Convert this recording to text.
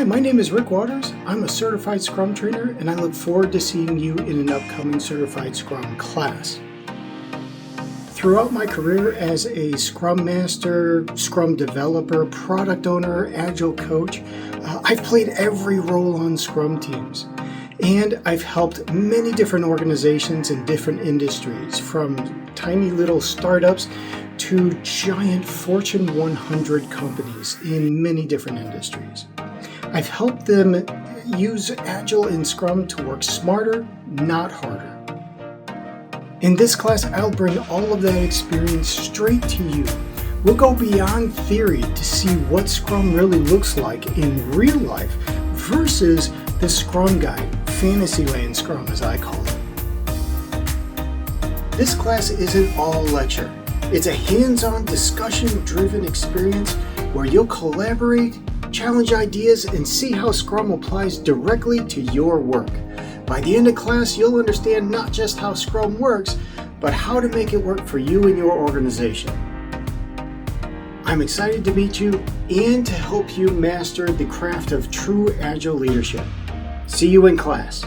Hi, my name is Rick Waters. I'm a certified Scrum trainer, and I look forward to seeing you in an upcoming certified Scrum class. Throughout my career as a Scrum Master, Scrum developer, product owner, Agile coach, I've played every role on Scrum teams. And I've helped many different organizations in different industries, from tiny little startups to giant Fortune 100 companies in many different industries. I've helped them use Agile and Scrum to work smarter, not harder. In this class, I'll bring all of that experience straight to you. We'll go beyond theory to see what Scrum really looks like in real life versus the Scrum Guide, Fantasyland Scrum as I call it. This class isn't all lecture. It's a hands-on, discussion-driven experience where you'll collaborate, challenge ideas, and see how Scrum applies directly to your work. By the end of class, you'll understand not just how Scrum works, but how to make it work for you and your organization. I'm excited to meet you and to help you master the craft of true Agile leadership. See you in class.